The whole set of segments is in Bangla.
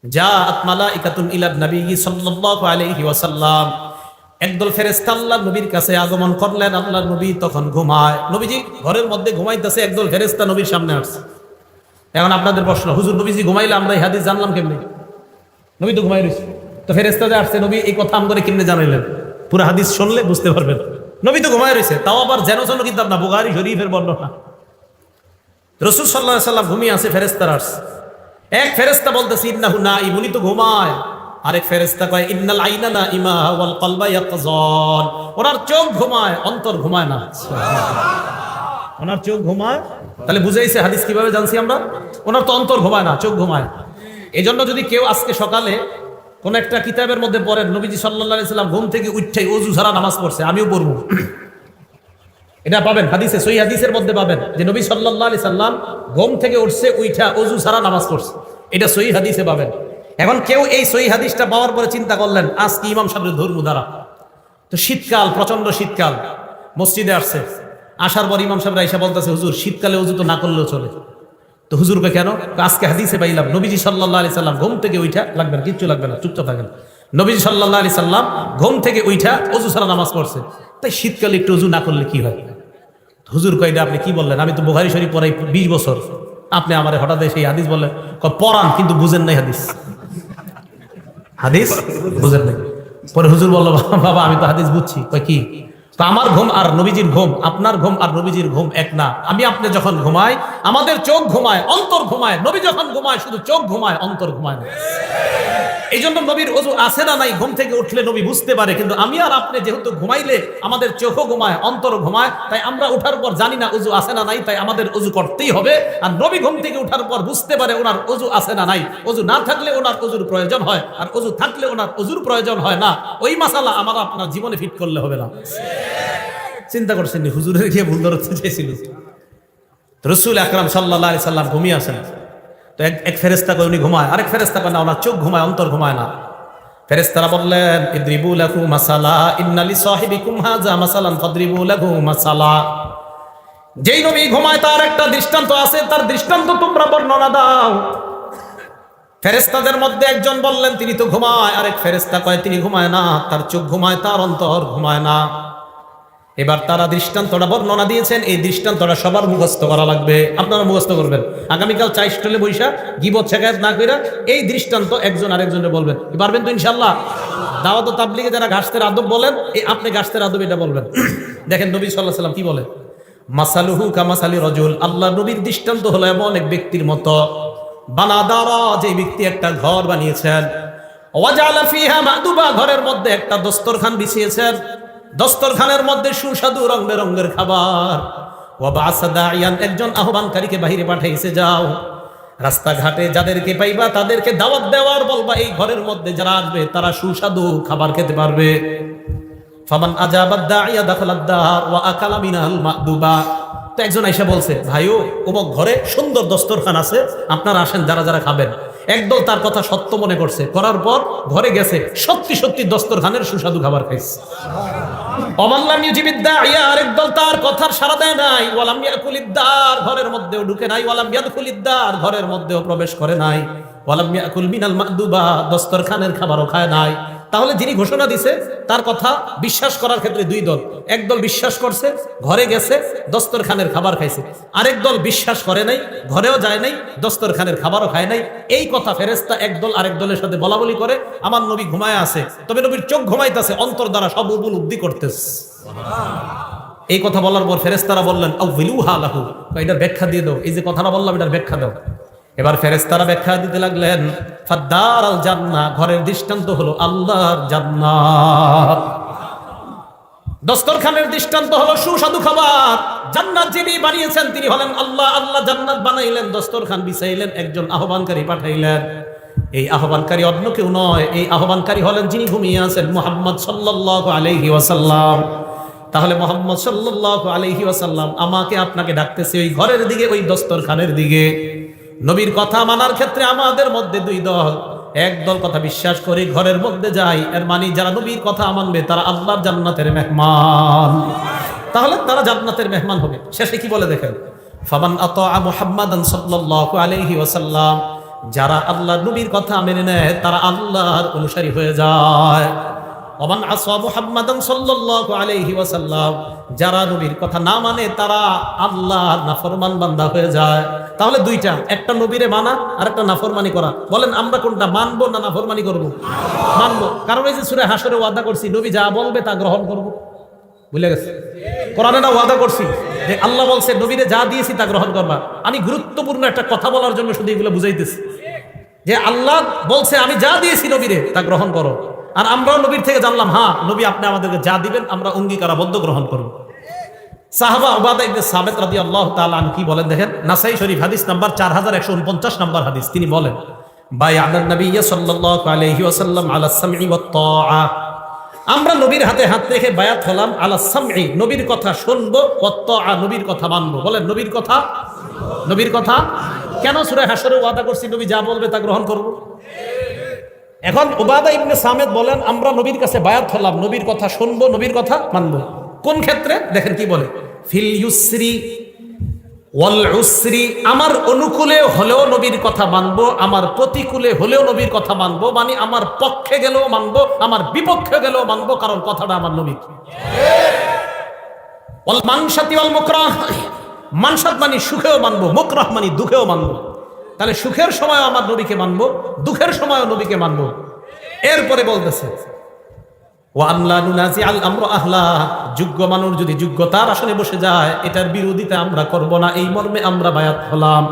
জাআত মালাইকাতুন ইলা নবী সাল্লাল্লাহু আলাইহি ওয়াসাল্লাম, একদল ফেরেশতা আল্লাহর নবীর কাছে আগমন করলেন। আল্লাহর নবী তখন ঘুমায়, নবীজি ঘরের মধ্যে ঘুমাইতেছে, একদল ফেরেশতা নবীর সামনে আসছে। এখন আপনাদের প্রশ্ন, হুজুর নবীজি ঘুমাইলে আমরা এই হাদিস জানলাম কেমনে? নবী তো ঘুমাই রয়েছে, তো ফেরেশতাদের আসছে, নবী এই কথা আমগরে কেমনে জানাইলেন? পুরো হাদিস শুনলে বুঝতে পারবেন। নবী তো ঘুমাই রয়েছে, তাও আবার যেন কিতাব না, বুখারী শরীফের বর্ণনা। রাসূল সাল্লাল্লাহু আলাইহি ওয়াসাল্লাম ঘুমিয়ে আছে, ফেরেশতারা আসছে। এক ফেরেশতা বলতেছে ইন্নাহু নাঈম, উনি তো ঘুমায়। আরেক ফেরেশতা কয় ইন্নাল আইনা নাঈমা ওয়াল কলবা ইয়াকযান, ওনার চোখ ঘুমায়, অন্তর ঘুমায় না। ওনার চোখ ঘুমায়, তাহলে বুঝাইছে হাদিস কিভাবে জানছি আমরা? ওনার তো অন্তর ঘুমায় না, চোখ ঘুমায়। এই জন্য যদি কেউ আজকে সকালে কোন একটা কিতাবের মধ্যে পড়েন নবীজি সাল্লাল্লাহু আলাইহি সাল্লাম ঘুম থেকে উঠে ওযু ছাড়া নামাজ পড়ছে, আমিও পড়বো, এটা পাবেন হাদিসে, সহিহ হাদিসের মধ্যে পাবেন যে নবী সাল্লাল্লাহু আলাইহি সাল্লাম ঘুম থেকে উঠছে, উঠা ওযু ছাড়া নামাজ পড়ছে, এটা সহিহ হাদিসে পাবেন। এখন কেউ এই সহিহ হাদিসটা পাওয়ার পরে চিন্তা করলেন আজকে ইমাম সাহেবের ধর্ম দ্বারা, তো শীতকাল, প্রচন্ড শীতকাল, মসজিদে আসছে, আসার পর ইমাম সাহেব আইসা বলতেছে হুজুর শীতকালে ওযু তো না করলেও চলে। তো হুজুরকে কেন? আজকে হাদিসে পাইলাম নবীজি সাল্লাল্লাহু আলাইহি সাল্লাম ঘুম থেকে উঠা, লাগবে না, কিচ্ছু লাগবে না, চুপচাপ থাকেন, নবীজি সাল্লাল্লাহু আলাইহি সাল্লাম ঘুম থেকে উঠা ওযু ছাড়া নামাজ পড়ছে, তাই শীতকালে একটু ওযু না করলে কি হয়? হুজুর কইটা আপনি কি বললেন? আমি তো বুখারী শরীফ পড়াই 20 বছর, আপনি আমারে হঠাৎ সেই হাদিস বললেন। পড়ান কিন্তু বুঝেন নাই হাদিস, হাদিস বুঝেন নাই। পরে হুজুর বলল বাবা আমি তো হাদিস বুঝছি। কয় কি? তো আমার ঘুম আর নবীজির ঘুম, আপনার ঘুম আর নবীজির ঘুম এক না। আমি আপনি যখন ঘুমাই আমাদের চোখ ঘুমায়, অন্তর ঘুমায়। নবী যখন ঘুমায় শুধু চোখ ঘুমায়, অন্তর ঘুমায় না। এই জন্য নবীর ওযু আছে না নাই ঘুম থেকে উঠলে নবী বুঝতে পারে, কিন্তু আমি আর আপনি যেহেতু ঘুমাইলে আমাদের চোখও ঘুমায়, অন্তর ঘুমায়, তাই আমরা উঠার পর জানি না ওযু আছে না নাই, তাই আমাদের ওযু করতেই হবে। আর নবী ঘুম থেকে উঠার পর বুঝতে পারে ওনার ওযু আছে না নাই, ওযু না থাকলে ওনার ওযুর প্রয়োজন হয়, আর ওযু থাকলে ওনার ওযুর প্রয়োজন হয় না। ওই মাসালা আমার আপনার জীবনে ফিট করলে হবে না। চিন্তা করছেন হুজুরের গিয়ে ভুল ধরতে চেয়েছিল। রাসূল আকরাম সাল্লাল্লাহু আলাইহি সাল্লাম ঘুমিয়ে আছেন, তো এক ফেরেশতা কয় উনি ঘুমায়, আরেক ফেরেশতা কয় না ওনার চোখ ঘুমায়, অন্তর ঘুমায় না। ফেরেশতারা বললেন ইদরিবু লাহু মাসালা ইন্না লিসাহিবিকুম হাযা মাসালান ফাদরিবু লাহু মাসালা। যেই নবী ঘুমায় তার একটা দৃষ্টান্ত আছে, তার দৃষ্টান্ত তোমরা বর্ণনা দাও। ফেরেশতাদের মধ্যে একজন বললেন তিনি তো ঘুমায়, আরেক ফেরেশতা কয় তিনি ঘুমায় না, তার চোখ ঘুমায়, তার অন্তর ঘুমায় না। এবার তারা দৃষ্টান্তটা বর্ণনা দিয়েছেন, এই দৃষ্টান্তটা সবার মুখস্থ করা লাগবে, আপনারা মুখস্থ করবেন। আগামীকাল চাই স্টলে বৈশা গীবত শেখায়ত না কইরা এই দৃষ্টান্ত একজন আরেকজনের বলবেন, পারবেন তো ইনশাআল্লাহ? দাওয়াত ও তাবলীগে যারা গাছতের আদব বলেন, এই আপনি গাছতের আদব এটা বলবেন। দেখেন নবী সাল্লাল্লাহু আলাইহি সাল্লাম কি বলেন, মাসালুহু কামাসালি রাজুল, আল্লাহ নবীর দৃষ্টান্ত হলো এমন এক ব্যক্তির মতো, বানাদারা, যে ব্যক্তি একটা ঘর বানিয়েছেন, ওয়াজালা ফিহা মাদুবা, ঘরের মধ্যে একটা দস্তরখান বিছিয়েছেন, দস্তরখানের মধ্যে সুস্বাদু রং বেরঙের খাবার। ওয়াবাসা দাইয়ান, একজন আহ্বানকারীকে বাহিরে পাঠাইছে, যাও রাস্তাঘাটে যাদেরকে পাইবা তাদেরকে দাওয়াত দেওয়ার বলবা এই ঘরের মধ্যে যারা আসবে তারা সুস্বাদু খাবার খেতে পারবে। ফামান আজাবাদ দাইয়া দাখালাদ দার ওয়া আকালা মিনাল মাদুবা। তো একজন আইসা বলছে ভাইও অমুক ঘরে সুন্দর দস্তরখান আছে, আপনারা আসেন যারা যারা খাবেন। একদল তার কথা সত্য মনে করছে, করার পর ঘরে গেছে, সত্যি সত্যি দস্তরখানের সুস্বাদু খাবার খাইছে। অমাল্লাম ইউজিবিদ্দাইয়া, আরেক দল তার কথার সাড়া দেয় নাই, ওয়ালাম ইয়াকুলিদ্দার, ঘরের মধ্যেও ঢুকে নাই, ওয়ালাম ইয়াদখুলিদ্দার, ঘরের মধ্যেও প্রবেশ করে নাই, ওয়ালাম ইয়াকুল মিনাল মাদুবা, দস্তরখানের খাবারও খায় নাই। তাহলে যিনি ঘোষণা দিছে তার কথা বিশ্বাস করার ক্ষেত্রে দুই দল, একদল বিশ্বাস করছে, ঘরে গেছে, দস্তরখানের খাবার খাইছে, আরেক দল বিশ্বাস করে নাই, ঘরেও যায় নাই, দস্তরখানের খাবারও খায় নাই। এই কথা ফেরেশতা একদল আরেক দলের সাথে বলা বলি করে, আমার নবী ঘুমায় আছে, তবে নবীর চোখ ঘুমাইতেছে, অন্তর দ্বারা সব উপলব্ধি করতেছে। এই কথা বলার পর ফেরেশতারা বললেন আউযিলুহা লাহু, এটার ব্যাখ্যা দিয়ে দাও, এই যে কথাটা বললাম এটার ব্যাখ্যা দাও। এবার ফেরেশতারা ব্যাখ্যা দিতে লাগলেন, ফাদ্দারাল জান্নাহ, ঘরের দৃষ্টান্ত হলো আল্লাহর জান্নাত, দস্তরখানের দৃষ্টান্ত হলো সুস্বাদু খাবার। জান্নাত যিনি বানিয়েছেন তিনি হলেন আল্লাহ, আল্লাহ জান্নাত বানাইলেন, দস্তরখান বিছাইলেন, একজন আহ্বানকারী পাঠাইলেন। এই আহ্বানকারী অন্য কেউ নয়, এই আহ্বানকারী হলেন যিনি ঘুমিয়ে আছেন, মুহাম্মদ সাল্লাল্লাহু আলাইহি ওয়াসাল্লাম। তাহলে মুহাম্মদ সাল্লাল্লাহু আলাইহি ওয়াসাল্লাম আমাকে আপনাকে ডাকতেছে ওই ঘরের দিকে, ওই দস্তরখানের দিকে। নবীর কথা মানার ক্ষেত্রে আমাদের মধ্যে দুই দল, এক দল কথা বিশ্বাস করে ঘরের মধ্যে যায়, এর মানে যারা নবীর কথা মানবে তারা আল্লাহর জান্নাতের মেহমান, তাহলে তারা জান্নাতের মেহমান হবে। শেষে কি বলে দেখেন, ফামান আতা মুহাম্মাদান সাল্লাল্লাহু আলাইহি ওয়াসাল্লাম, যারা আল্লাহ নবীর কথা মেনে নেয় তারা আল্লাহর অনুসারী হয়ে যায়। ওমান আসা মুহাম্মাদান সাল্লাল্লাহু আলাইহি ওয়াসাল্লাম, যারা নবীর কথা না মানে তারা আল্লাহর নাফরমান বান্দা হয়ে যায়। তাহলে দুইটা, একটা নবীরে মানা আর একটা নাফরমানি করা। বলেন আমরা কোনটা মানবো না নাফরমানি করব? মানবো, কারণ এই যে সূরা হাসরে ওয়াদা করছি নবী যা বলবে তা গ্রহণ করব। ভুলে গেছে? কোরআনে না ওয়াদা করছি যে আল্লাহ বলছে নবীরে যা দিয়েছি তা গ্রহণ করবা। আমি গুরুত্বপূর্ণ একটা কথা বলার জন্য শুধু এগুলো বুঝাইতেছি যে আল্লাহ বলছে আমি যা দিয়েছি নবীরে তা গ্রহণ করো, আর আমরাও নবীর থেকে জানলাম হ্যাঁ নবী আপনি আমাদেরকে যা দিবেন আমরা অঙ্গীকারাবদ্ধ গ্রহণ করব। সাহাবা উবাদা ইবনে সামিত রাদিয়াল্লাহু তাআলা আনহু কি বলেন দেখেন, নাসাই শরীফ হাদিস নাম্বার 4149 নম্বর হাদিস। তিনি বলেন বায়আনা নবী সাল্লাল্লাহু আলাইহি ওয়াসাল্লাম আলা সামঈ ওয়াত তাআ, আমরা নবীর হাতে হাত রেখে বায়াত হলাম আলা সামঈ, নবীর কথা শুনবো, ওয়াত তাআ, নবীর কথা মানবো। বলেন নবীর কথা, নবীর কথা কেন সূরা হাসরে ওয়াদা করছি নবী যা বলবে তা গ্রহণ করব। এখন উবাদা ইবনে সামিত বলেন আমরা নবীর কাছে বায়াত হলাম, নবীর কথা শুনবো, নবীর কথা মানবো। কোন ক্ষেত্রে দেখেন কি বলে, ফিল ইউসরি ওয়াল উসরি, আমার অনুকূলে হলেও নবীর কথা মানবো, আমার প্রতিকূলে হলেও নবীর কথা মানবো, মানে আমার পক্ষে গেলেও মানবো, আমার বিপক্ষে গেলেও মানবো, কারণ কথাটা আমার নবীর। ওয়াল মানশাতি ওয়াল মুকরাহ, মানসাত মানে সুখেও মানবো, মুকরাহ মানে দুঃখেও মানবো। তাহলে সুখের সময় আমার নবীকে মানবো, দুঃখের সময় নবীকে মানবো। এরপরে বলতেছে ওয়া আমলা নুনাজি আল আমর আহলা, যোগ্য মানুষ যদি যোগ্যতার আসনে বসে যায় এটার বিরোধিতা আমরা করব না, এই মর্মে আমরা বায়াত হলাম।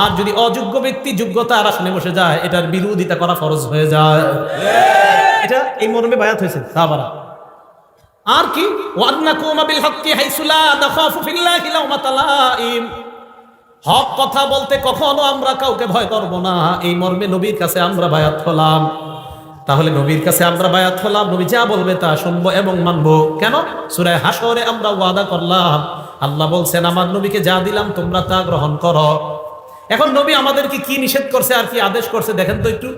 আর যদি অযোগ্য ব্যক্তি যোগ্যতার আসনে বসে যায় এটার বিরোধিতা করা ফরজ হয়ে যায়। এটা এই মর্মে বায়াত হয়েছে সাহাবারা। আর কি ওয়ান্নাকুমা বিল হক্কি হাইসু লা নাখাফু ফিল্লাহি লাওমাতা লাইম, হক কথা বলতে কখনো আমরা কাউকে ভয় করব না, এই মর্মে নবীর কাছে আমরা বায়াত হলাম। তাহলে নবীর কাছে আমরা বায়াত হলাম, নবী যা বলবে তা শুনবো এবং মানবো। কেন? সূরা হাসরে আমরা ওয়াদা করলাম, আল্লাহ বলছেন আমার নবীকে যা দিলাম তোমরা তা গ্রহণ করো। এখন নবী আমাদেরকে কি নিষেধ করছে আর কি আদেশ করছে দেখেন তো একটু।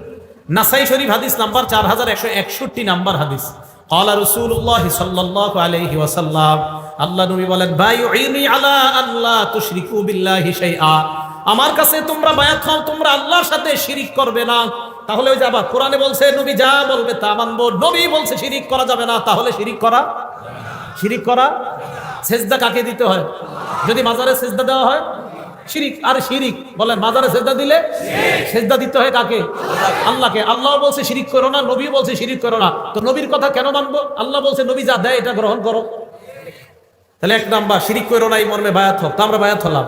নাসাই শরীফ হাদিস নাম্বার 4161 নাম্বার হাদিস। ক্বালা রাসূলুল্লাহ সাল্লাল্লাহু আলাইহি ওয়াসাল্লাম, আল্লাহ নবী বলেন বাইউনি আলা আল্লা তুশরিকু বিল্লাহি শাইআ, আমার কাছে তোমরা বায়াত হও তোমরা আল্লাহর সাথে শিরিক করবে না। তাহলে ওই যাবা কোরআনে বলছে নবী যা বলবে তা মানবো, নবী বলছে শিরিক করা যাবে না, তাহলে শিরিক করা, শিরিক করা। সেজদা কাকে দিতে হয়? যদি মাজারে সেজদা দেওয়া হয় শিরিক। আর শিরিক বলেন মাজারে সেজদা দিলে সেজদা দিতে হয় কাকে? আল্লাহকে। আল্লাহ বলছে শিরিক করো না, নবী বলছে শিরিক করো না, তো নবীর কথা কেন মানবো? আল্লাহ বলছে নবী যা দেয় এটা গ্রহণ করো। তাহলে এক নাম্বার শিরিক করো না, এই মর্মে বায়াত হোক, তো আমরা বায়াত হলাম।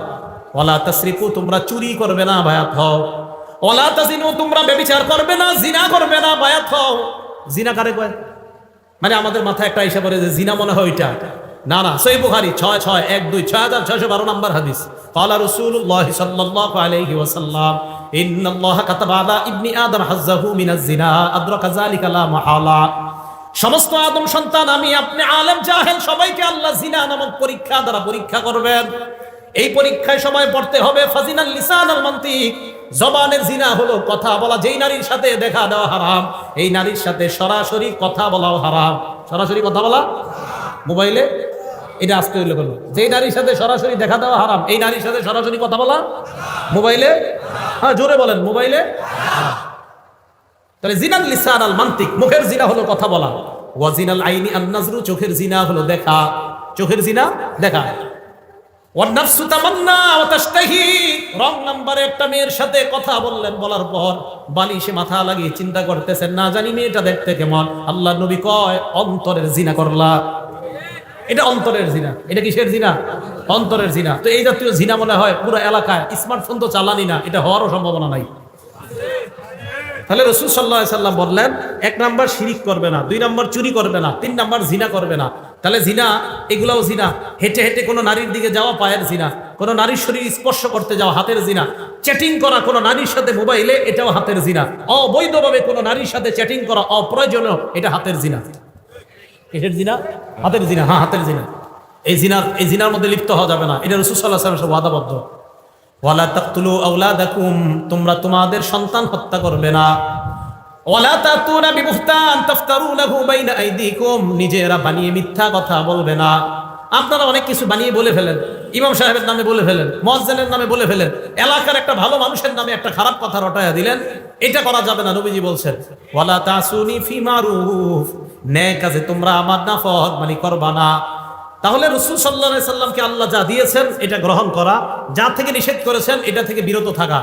ওয়ালা তাসরিকু, তোমরা চুরি করবে না, বায়াত হও। ওয়ালা তাজিনু, তোমরা ব্যভিচার করবে না, জিনা করবে না, বায়াত হও। জিনা কারে কয়? মানে আমাদের মাথায় একটা হিসাব করে যে জিনা মনে হয় ওইটা, না না। সহিহ বুখারী 6612 নম্বর হাদিস। ক্বালা রাসূলুল্লাহ সাল্লাল্লাহু আলাইহি ওয়াসাল্লাম ইন্নাল্লাহা কাতাবা আলা ইবনি আদম হাজ্জাহু মিনাজ জিনা আদরাকা যালিকা লা মাহালা, সমস্ত আদম সন্তান আমি আপনি আলেম জাহেল সবাইকে আল্লাহ জিনা নামক পরীক্ষা দ্বারা পরীক্ষা করবেন। এই পরীক্ষায় সময় পড়তে হবে ফাজিনাল লিসানাল মানতিক, জবানের জিনা হলো কথা বলা। যেই নারীর সাথে দেখা দেওয়া হারাম, এই নারীর সাথে সরাসরি কথা বলাও হারাম। সরাসরি কথা বলা মোবাইলে, এটা আসতে হইলে বলবো। যেই নারীর সাথে সরাসরি দেখা দেওয়া হারাম, এই নারীর সাথে সরাসরি কথা বলা মোবাইলে, হ্যাঁ জোরে বলেন, মোবাইলে। তাহলে জিনাল লিসান আল মান্তিক, মুখের জিনা হলো কথা বলা। ওয়া জিনাল আইনি আন নাজরু, চোখের জিনা হলো দেখা, চোখের জিনা দেখা। ওয়ান নাফসু তামান্না ওয়া তাশতাহি, রং নাম্বারে একটা মেয়ের সাথে কথা বললেন, বলার পর বালিশে মাথা লাগিয়ে চিন্তা করতেছেন না জানি মেয়েটা দেখতে কেমন। আল্লাহ নবী কয় অন্তরের জিনা করলা। এটা অন্তরের জিনা। এটা কিসের জিনা? অন্তরের জিনা। তো এই জাতীয় জিনা মনে হয় পুরো এলাকায়, স্মার্টফোন তো চালানি না, এটা হওয়ারও সম্ভাবনা নাই। তাহলে রাসূল সাল্লাল্লাহু আলাইহি সাল্লাম বললেন এক নাম্বার শিরিক করবে না, দুই নাম্বার চুরি করবে না, তিন নাম্বার জিনা করবে না। তাহলে জিনা এগুলাও জিনা। হেঁটে হেঁটে কোনো নারীর দিকে যাওয়া পায়ের জিনা, কোনো নারীর শরীর স্পর্শ করতে যাওয়া হাতের জিনা, চ্যাটিং করা কোনো নারীর সাথে মোবাইলে এটাও হাতের জিনা, অবৈধভাবে কোনো নারীর সাথে চ্যাটিং করা অপ্রয়োজনীয় এটা হাতের জিনা। কিসের জিনা? হাতের জিনা। হ্যাঁ হাতের জিনা। এই জিনার মধ্যে লিপ্ত হওয়া যাবে না, এটা রাসূল সাল্লাল্লাহু আলাইহি ওয়াসাল্লাম ওয়াদাবদ্ধ। ওয়ালা তাকতুলু আওলাদাকুম, তোমরা তোমাদের সন্তান হত্যা করবে না। ওয়ালা তাতুনা বিবুহতান তাফতারুনাহু বাইনা আইদিকুম, নিজেরা বানিয়ে মিথ্যা কথা বলবে না। আপনারা অনেক কিছু বানিয়ে বলে ফেলেন, ইমাম সাহেবের নামে বলে ফেলেন, মুয়াজ্জিনের নামে বলে ফেলেন, এলাকার একটা ভালো মানুষের নামে একটা খারাপ কথা রটায়া দিলেন। এটা করা যাবে না। নবীজি বলছেন ওয়ালা তাসুনি ফি মারুফ, ন্যায় কাজে তোমরা আমার নাফরমানি করবা না। তাহলে রাসূল সাল্লাল্লাহু আলাইহি সাল্লামকে আল্লাহ যা দিয়েছেন এটা গ্রহণ করা, যা থেকে নিষেধ করেছেন এটা থেকে বিরত থাকা।